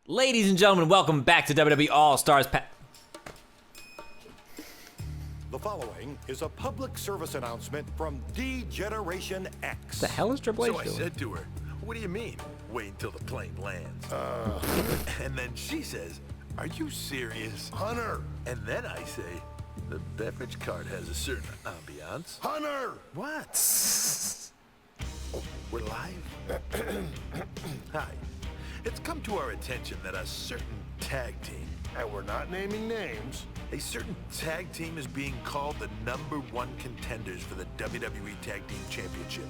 Ladies and gentlemen, welcome back to WWE All Stars. The following is a public service announcement from D-Generation X. The hell is Triple H So I doing? said to her, what do you mean, wait until the plane lands? And then she says, are you serious? Hunter! And then I say, the beverage cart has a certain ambiance. Hunter! What? Oh, we're live? Hi. It's come to our attention that a certain tag team, And we're not naming names. a certain tag team is being called the #1 contenders for the WWE Tag Team Championship.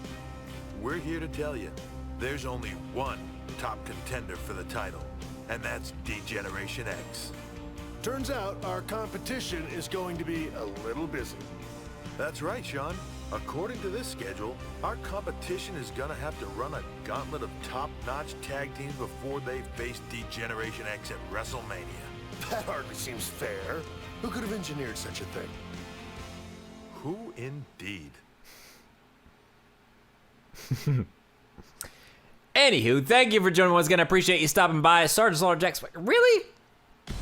We're here to tell you, there's only one top contender for the title, and that's D-Generation X. Turns out our competition is going to be a little busy. That's right, Sean. According to this schedule, our competition is gonna have to run a gauntlet of top-notch tag teams before they face D-Generation X at WrestleMania. That hardly seems fair. Who could have engineered such a thing? Who indeed? Anywho, thank you for joining me once again. I appreciate you stopping by. Sergeant Slaughter, Jack Swagger. Really?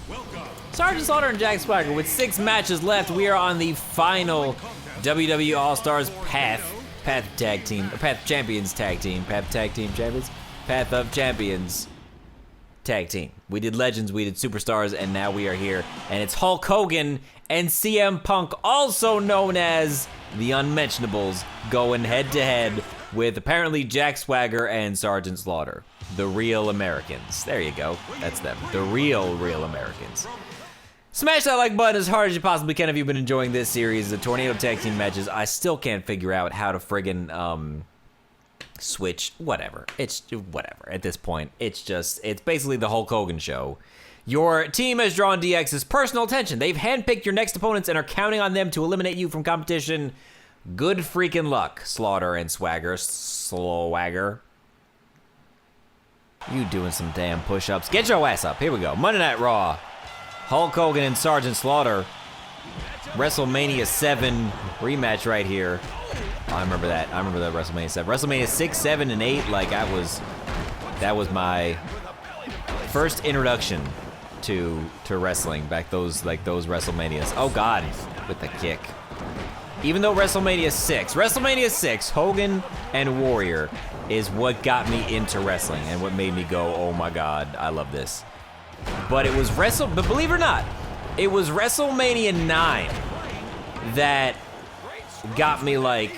Welcome. Sergeant Slaughter and Jack Swagger with 6 matches left. We are on the final WWE All Stars Path Champions Tag Team. Path Tag Team Champions? Path of Champions Tag Team. We did Legends, we did Superstars, and now we are here. And it's Hulk Hogan and CM Punk, also known as the Unmentionables, going head to head with apparently Jack Swagger and Sergeant Slaughter. The real Americans. There you go. That's them. The real Americans. Smash that like button as hard as you possibly can if you've been enjoying this series. The Tornado Tag Team matches, I still can't figure out how to friggin' switch. Whatever. It's whatever. At this point, it's basically the Hulk Hogan show. Your team has drawn DX's personal attention. They've handpicked your next opponents and are counting on them to eliminate you from competition. Good freaking luck, Slaughter and Swagger. Swagger. You doing some damn push-ups. Get your ass up. Here we go. Monday Night Raw. Hulk Hogan and Sergeant Slaughter. WrestleMania 7 rematch right here. Oh, I remember that. I remember that WrestleMania 7. WrestleMania 6, 7, and 8. Like, that was my first introduction to wrestling. Back those WrestleManias. Oh, God. With the kick. Even though WrestleMania 6, Hogan and Warrior is what got me into wrestling and what made me go, oh my God, I love this. But it was but believe it or not, it was WrestleMania 9 that got me like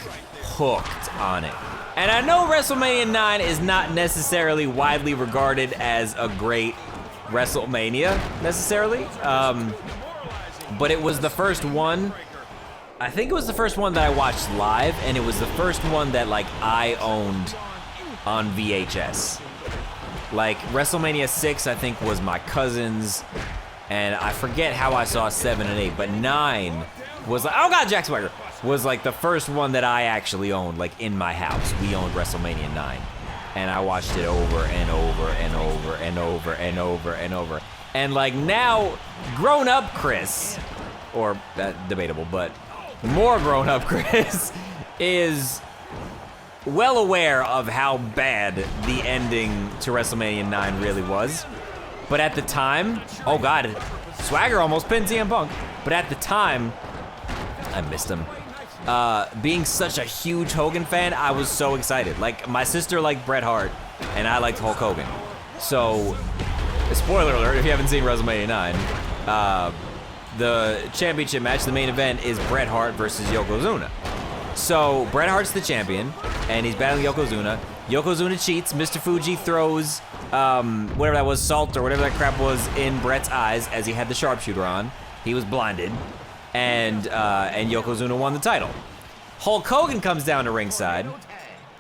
hooked on it. And I know WrestleMania 9 is not necessarily widely regarded as a great WrestleMania necessarily, but it was the first one. I think it was the first one that I watched live, and it was the first one that like I owned on VHS. Like WrestleMania 6, I think was my cousin's, and I forget how I saw 7 and 8, but 9 was like, oh God, Jack Swagger was like the first one that I actually owned, like in my house. We owned WrestleMania 9, and I watched it over and over and over and over and over and over. And like now, grown up Chris, or debatable, but more grown up Chris is well aware of how bad the ending to WrestleMania 9 really was. But at the time, oh God, Swagger almost pinned CM Punk. But at the time, I missed him. Being such a huge Hogan fan, I was so excited. Like, my sister liked Bret Hart, and I liked Hulk Hogan. So, spoiler alert, if you haven't seen WrestleMania 9, the championship match, the main event, is Bret Hart versus Yokozuna. So, Bret Hart's the champion, and he's battling Yokozuna. Yokozuna cheats. Mr. Fuji throws, whatever that was, salt or whatever that crap was, in Bret's eyes as he had the sharpshooter on. He was blinded, and Yokozuna won the title. Hulk Hogan comes down to ringside,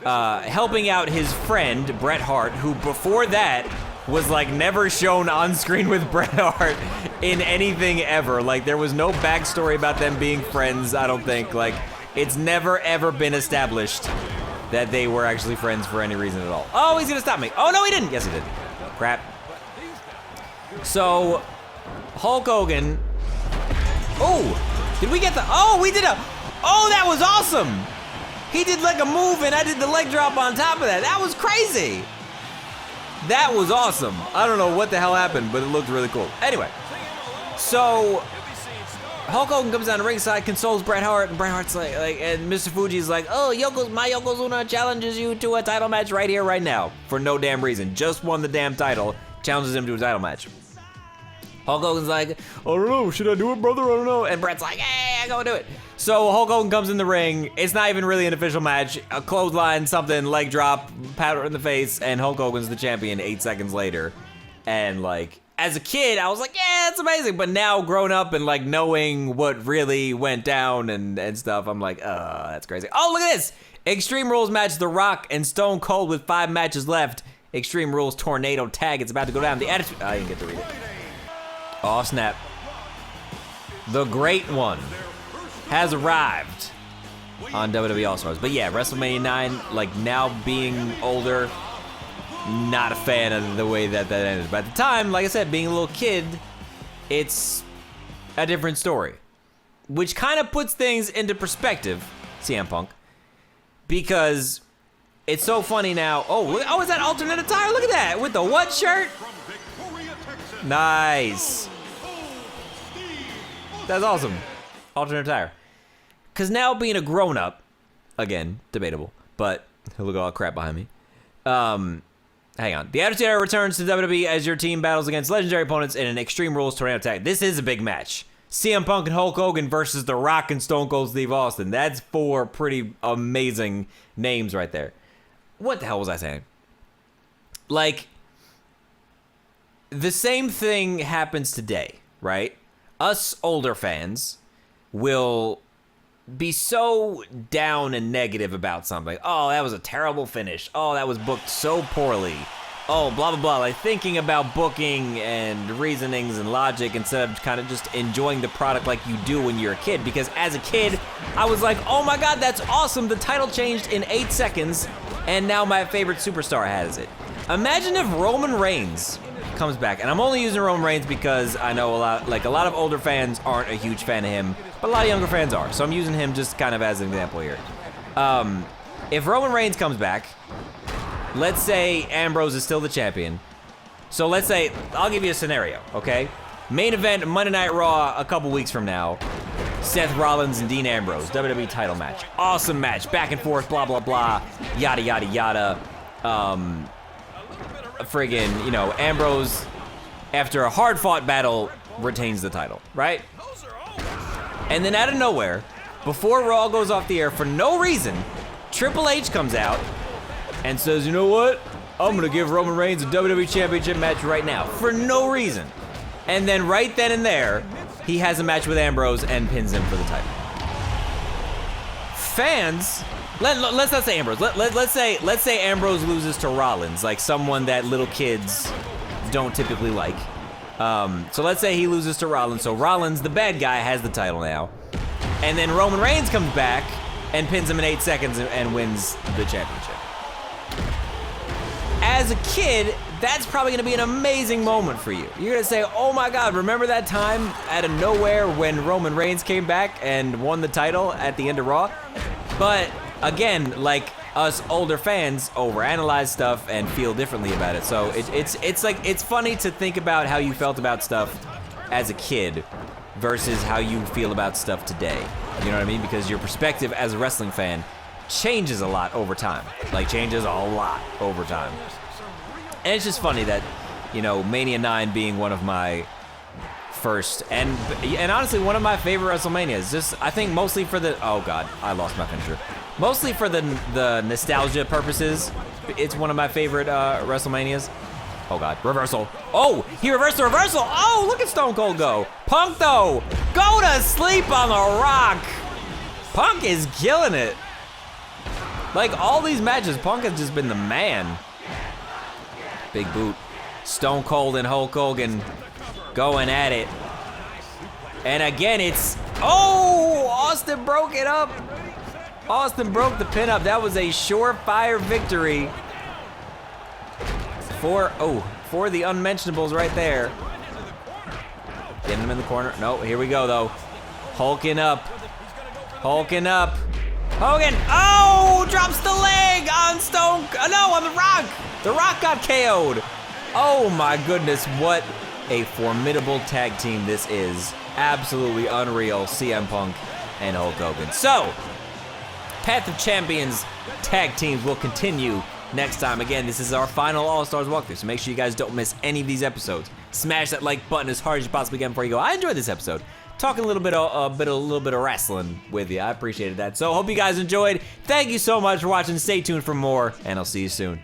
helping out his friend, Bret Hart, who before that was like never shown on screen with Bret Hart in anything ever. Like, there was no backstory about them being friends, I don't think. Like, it's never ever been established that they were actually friends for any reason at all. Oh, he's gonna stop me. Oh no, he didn't. Yes, he did. Crap. So, Hulk Hogan. Oh, did we get the, oh, we did a, oh, that was awesome. He did like a move and I did the leg drop on top of that. That was crazy. That was awesome. I don't know what the hell happened, but it looked really cool. Anyway, so Hulk Hogan comes down to ringside, consoles Bret Hart, and Bret Hart's like, and Mr. Fuji's like, oh, my Yokozuna challenges you to a title match right here, right now, for no damn reason. Just won the damn title, challenges him to a title match. Hulk Hogan's like, I don't know, should I do it, brother? I don't know. And Bret's like, hey, I go do it. So Hulk Hogan comes in the ring. It's not even really an official match. A clothesline, something, leg drop, powder in the face, and Hulk Hogan's the champion 8 seconds later. And like, as a kid, I was like, yeah, it's amazing. But now grown up and like knowing what really went down and stuff, I'm like, that's crazy. Oh, look at this. Extreme Rules match, The Rock and Stone Cold with 5 matches left. Extreme Rules Tornado Tag. It's about to go down. The Attitude, I didn't get to read it. Oh, snap. The Great One has arrived on WWE All Stars. But yeah, WrestleMania 9, like now being older, not a fan of the way that ended. But at the time, like I said, being a little kid, it's a different story. Which kind of puts things into perspective, CM Punk, because it's so funny now. Oh, is that alternate attire? Look at that, with the what shirt? Nice. That's awesome. Alternate attire. Because now being a grown-up, again, debatable, but look at all the crap behind me. Hang on. The Attitude Era returns to WWE as your team battles against legendary opponents in an Extreme Rules Tornado Tag. This is a big match. CM Punk and Hulk Hogan versus The Rock and Stone Cold Steve Austin. That's 4 pretty amazing names right there. What the hell was I saying? Like, the same thing happens today, right? Us older fans will be so down and negative about something. Oh, that was a terrible finish. Oh, that was booked so poorly. Oh, blah, blah, blah. Like thinking about booking and reasonings and logic instead of kind of just enjoying the product like you do when you're a kid. Because as a kid, I was like, oh my God, that's awesome. The title changed in 8 seconds and now my favorite superstar has it. Imagine if Roman Reigns comes back, and I'm only using Roman Reigns because I know a lot of older fans aren't a huge fan of him, but a lot of younger fans are, so I'm using him just kind of as an example here. If Roman Reigns comes back, let's say Ambrose is still the champion, so let's say, I'll give you a scenario, okay? Main event, Monday Night Raw, a couple weeks from now, Seth Rollins and Dean Ambrose, WWE title match. Awesome match, back and forth, blah, blah, blah, yada, yada, yada. Friggin', you know, Ambrose, after a hard-fought battle, retains the title, right? And then out of nowhere, before Raw goes off the air for no reason, Triple H comes out and says, you know what? I'm gonna give Roman Reigns a WWE Championship match right now, for no reason. And then right then and there, he has a match with Ambrose and pins him for the title. Fans, let's not say Ambrose. Let's say Ambrose loses to Rollins, like someone that little kids don't typically like. So let's say he loses to Rollins. So Rollins, the bad guy, has the title now, and then Roman Reigns comes back and pins him in 8 seconds and wins the championship. As a kid, that's probably gonna be an amazing moment for you. You're gonna say, oh my God, remember that time out of nowhere when Roman Reigns came back and won the title at the end of Raw? But again, like us older fans overanalyze stuff and feel differently about it. So it's funny to think about how you felt about stuff as a kid versus how you feel about stuff today. You know what I mean? Because your perspective as a wrestling fan changes a lot over time. Like changes a lot over time. And it's just funny that, you know, Mania 9 being one of my first and honestly one of my favorite WrestleManias. Just I think mostly for the oh God, I lost my finisher. Mostly for the nostalgia purposes, it's one of my favorite WrestleManias. Oh God, reversal. Oh, he reversed the reversal. Oh, look at Stone Cold go. Punk though, go to sleep on the Rock. Punk is killing it. Like all these matches, Punk has just been the man. Big boot. Stone Cold and Hulk Hogan going at it. And again, it's, oh, Austin broke it up. Austin broke the pin up. That was a surefire victory for the unmentionables right there. Getting him in the corner. No, here we go though. Hulking up. Hulking up. Hogan, oh, drops the leg on on The Rock. The Rock got KO'd. Oh my goodness, what a formidable tag team this is. Absolutely unreal, CM Punk and Hulk Hogan. So, Path of Champions tag teams will continue next time. Again, this is our final All Stars walkthrough, so make sure you guys don't miss any of these episodes. Smash that like button as hard as you possibly can before you go. I enjoyed this episode. Talking a little bit of wrestling with you. I appreciated that. So, hope you guys enjoyed. Thank you so much for watching. Stay tuned for more, and I'll see you soon.